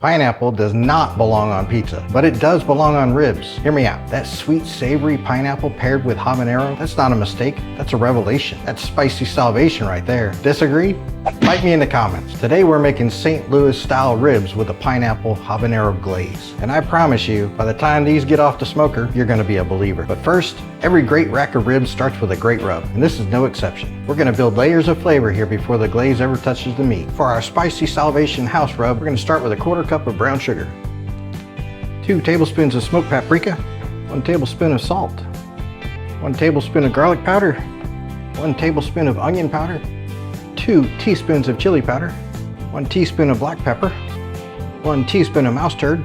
Pineapple does not belong on pizza, but it does belong on ribs. Hear me out. That sweet, savory pineapple paired with habanero, that's not a mistake. That's a revelation. That's spicy salvation right there. Disagree? Write me in the comments. Today we're making St. Louis style ribs with a pineapple habanero glaze. And I promise you, by the time these get off the smoker, you're gonna be a believer. But first, every great rack of ribs starts with a great rub, and this is no exception. We're gonna build layers of flavor here before the glaze ever touches the meat. For our spicy salvation house rub, we're gonna start with a 1/4 cup of brown sugar, 2 tablespoons of smoked paprika, 1 tablespoon of salt, 1 tablespoon of garlic powder, 1 tablespoon of onion powder, 2 teaspoons of chili powder, 1 teaspoon of black pepper, 1 teaspoon of mustard,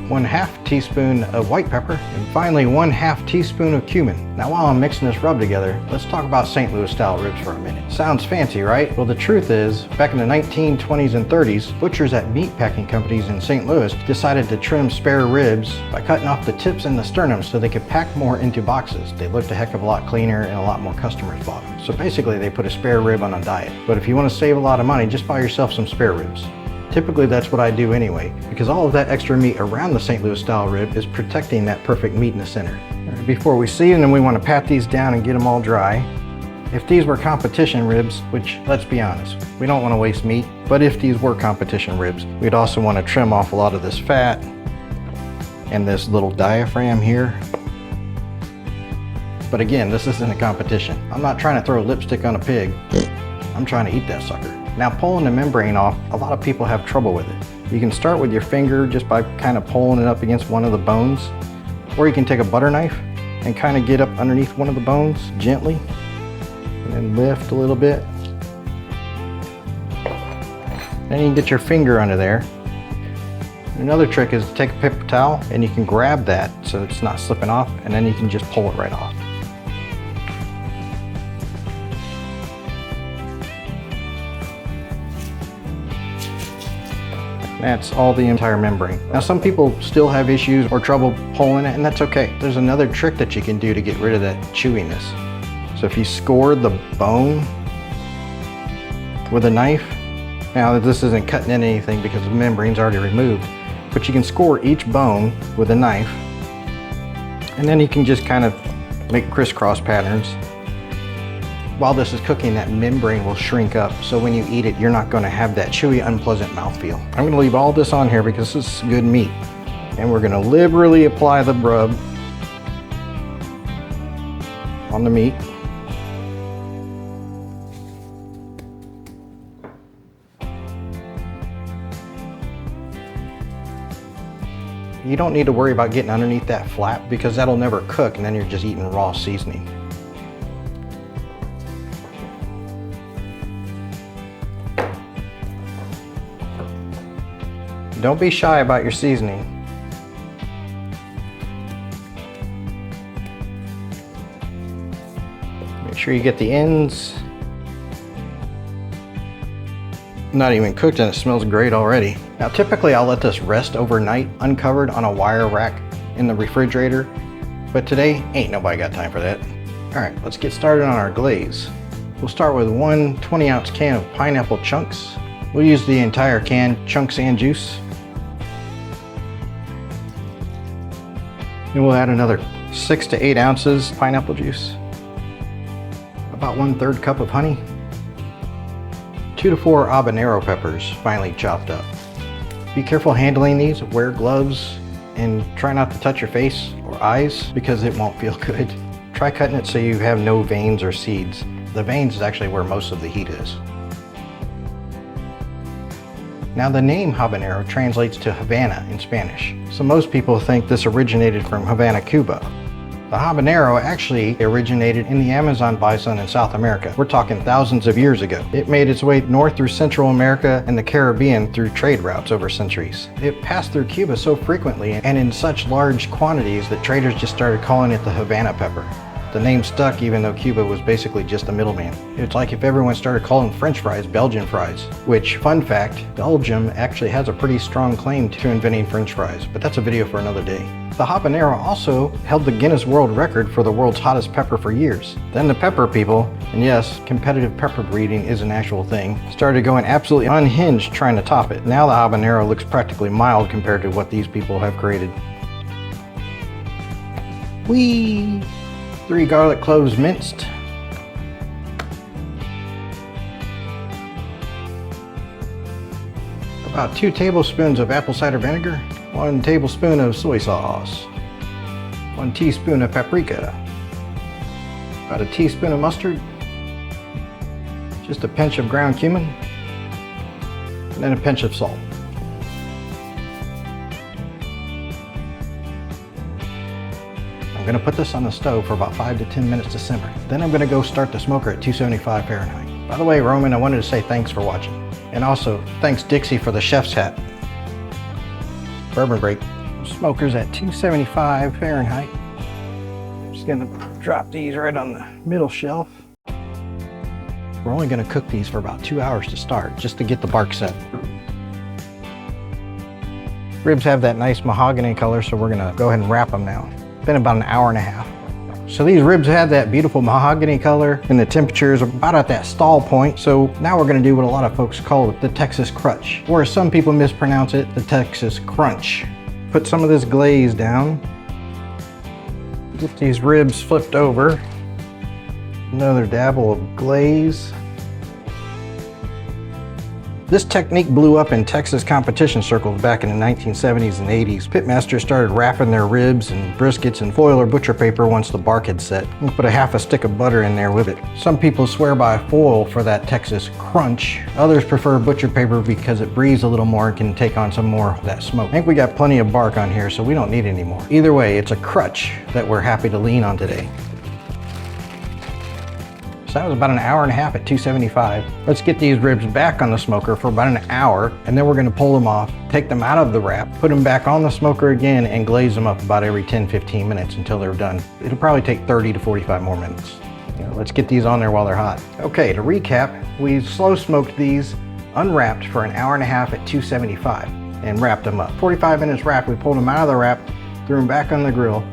1/2 teaspoon of white pepper, and finally 1/2 teaspoon of cumin. Now while I'm mixing this rub together, let's talk about St. Louis style ribs for a minute. Sounds fancy, right? Well, the truth is, back in the 1920s and 30s, butchers at meat packing companies in St. Louis decided to trim spare ribs by cutting off the tips and the sternum so they could pack more into boxes. They looked a heck of a lot cleaner and a lot more customers bought them. So basically they put a spare rib on a diet. But if you want to save a lot of money, just buy yourself some spare ribs. Typically that's what I do anyway, because all of that extra meat around the St. Louis style rib is protecting that perfect meat in the center. Before we season them, we want to pat these down and get them all dry. If these were competition ribs, which let's be honest, we don't want to waste meat, but if these were competition ribs, we'd also want to trim off a lot of this fat and this little diaphragm here. But again, this isn't a competition. I'm not trying to throw lipstick on a pig. I'm trying to eat that sucker. Now pulling the membrane off, a lot of people have trouble with it. You can start with your finger just by kind of pulling it up against one of the bones, or you can take a butter knife and kind of get up underneath one of the bones gently, and then lift a little bit. Then you can get your finger under there. Another trick is to take a paper towel and you can grab that so it's not slipping off, and then you can just pull it right off. That's all the entire membrane. Now some people still have issues or trouble pulling it, and that's okay. There's another trick that you can do to get rid of that chewiness. So if you score the bone with a knife, now this isn't cutting in anything because the membrane's already removed, but you can score each bone with a knife, and then you can just kind of make crisscross patterns. While this is cooking, that membrane will shrink up, so when you eat it, you're not going to have that chewy, unpleasant mouthfeel. I'm going to leave all this on here because this is good meat. And we're going to liberally apply the rub on the meat. You don't need to worry about getting underneath that flap because that'll never cook, and then you're just eating raw seasoning. Don't be shy about your seasoning. Make sure you get the ends. Not even cooked and it smells great already. Now typically I'll let this rest overnight uncovered on a wire rack in the refrigerator, but today ain't nobody got time for that. All right, let's get started on our glaze. We'll start with 1 20-ounce can of pineapple chunks. We'll use the entire can, chunks and juice. Then we'll add another 6 to 8 ounces pineapple juice, about 1/3 cup of honey, 2 to 4 habanero peppers finely chopped up. Be careful handling these, wear gloves, and try not to touch your face or eyes because it won't feel good. Try cutting it so you have no veins or seeds. The veins is actually where most of the heat is. Now the name habanero translates to Havana in Spanish, so most people think this originated from Havana, Cuba. The habanero actually originated in the Amazon bison in South America. We're talking thousands of years ago. It made its way north through Central America and the Caribbean through trade routes over centuries. It passed through Cuba so frequently and in such large quantities that traders just started calling it the Havana pepper. The name stuck even though Cuba was basically just a middleman. It's like if everyone started calling French fries Belgian fries, which, fun fact, Belgium actually has a pretty strong claim to inventing French fries, but that's a video for another day. The habanero also held the Guinness World Record for the world's hottest pepper for years. Then the pepper people, and yes, competitive pepper breeding is an actual thing, started going absolutely unhinged trying to top it. Now the habanero looks practically mild compared to what these people have created. Whee! 3 garlic cloves minced. About 2 tablespoons of apple cider vinegar, 1 tablespoon of soy sauce, 1 teaspoon of paprika, about a teaspoon of mustard, just a pinch of ground cumin, and then a pinch of salt. I'm going to put this on the stove for about 5 to 10 minutes to simmer. Then I'm going to go start the smoker at 275 Fahrenheit. By the way, Roman, I wanted to say thanks for watching. And also, thanks Dixie for the chef's hat. Bourbon break. Smoker's at 275 Fahrenheit. Just gonna drop these right on the middle shelf. We're only gonna cook these for about 2 hours to start, just to get the bark set. Ribs have that nice mahogany color, so we're gonna go ahead and wrap them now. It's been about an hour and a half. So these ribs have that beautiful mahogany color and the temperature is about at that stall point. So now we're gonna do what a lot of folks call the Texas Crutch, or as some people mispronounce it, the Texas Crunch. Put some of this glaze down. Get these ribs flipped over. Another dabble of glaze. This technique blew up in Texas competition circles back in the 1970s and 80s. Pitmasters started wrapping their ribs and briskets in foil or butcher paper once the bark had set. And put a half a stick of butter in there with it. Some people swear by foil for that Texas crunch. Others prefer butcher paper because it breathes a little more and can take on some more of that smoke. I think we got plenty of bark on here, so we don't need any more. Either way, it's a crutch that we're happy to lean on today. So that was about an hour and a half at 275. Let's get these ribs back on the smoker for about an hour, and then we're gonna pull them off, take them out of the wrap, put them back on the smoker again, and glaze them up about every 10-15 minutes until they're done. It'll probably take 30 to 45 more minutes. Let's get these on there while they're hot. Okay, to recap, we slow smoked these unwrapped for an hour and a half at 275 and wrapped them up. 45 minutes wrapped, we pulled them out of the wrap, threw them back on the grill,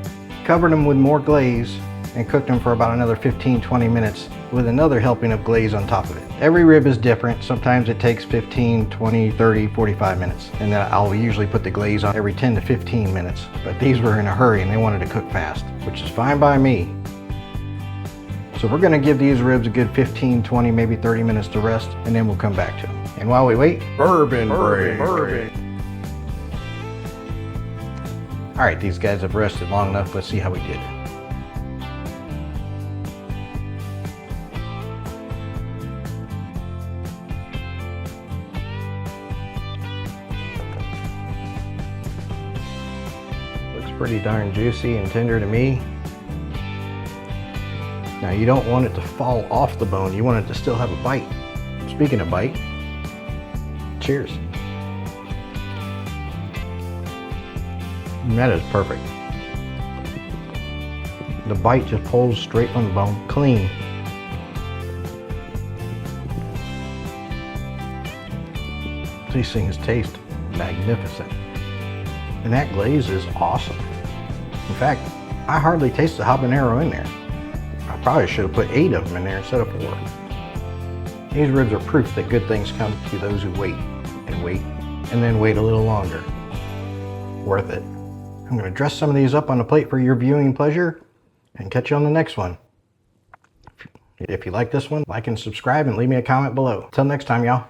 covered them with more glaze, and cooked them for about another 15-20 minutes with another helping of glaze on top of it. Every rib is different. Sometimes it takes 15, 20, 30, 45 minutes. And then I'll usually put the glaze on every 10 to 15 minutes. But these were in a hurry and they wanted to cook fast, which is fine by me. So we're gonna give these ribs a good 15, 20, maybe 30 minutes to rest, and then we'll come back to them. And while we wait, bourbon break. All right, these guys have rested long enough. Let's see how we did. Pretty darn juicy and tender to me. Now you don't want it to fall off the bone, you want it to still have a bite. Speaking of bite, cheers. And that is perfect. The bite just pulls straight from the bone, clean. These things taste magnificent. And that glaze is awesome. In fact, I hardly taste the habanero in there. I probably should have put 8 of them in there instead of 4. These ribs are proof that good things come to those who wait, and then wait a little longer. Worth it. I'm gonna dress some of these up on a plate for your viewing pleasure, and catch you on the next one. If you like this one, like and subscribe and leave me a comment below. Till next time, y'all.